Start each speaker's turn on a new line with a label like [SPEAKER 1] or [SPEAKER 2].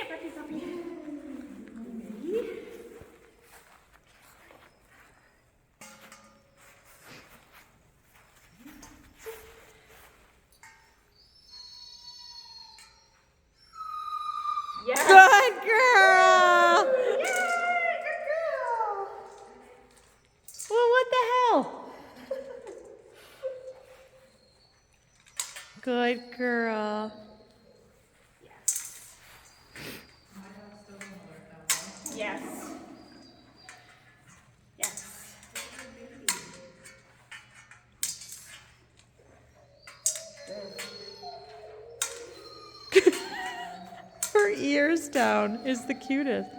[SPEAKER 1] puppy, puppy. Ready? Yes.
[SPEAKER 2] Good girl!
[SPEAKER 1] Yay, good girl.
[SPEAKER 2] Well, what the hell? Good girl.
[SPEAKER 1] Yes. Yes. Yes.
[SPEAKER 2] Her ears down is the cutest.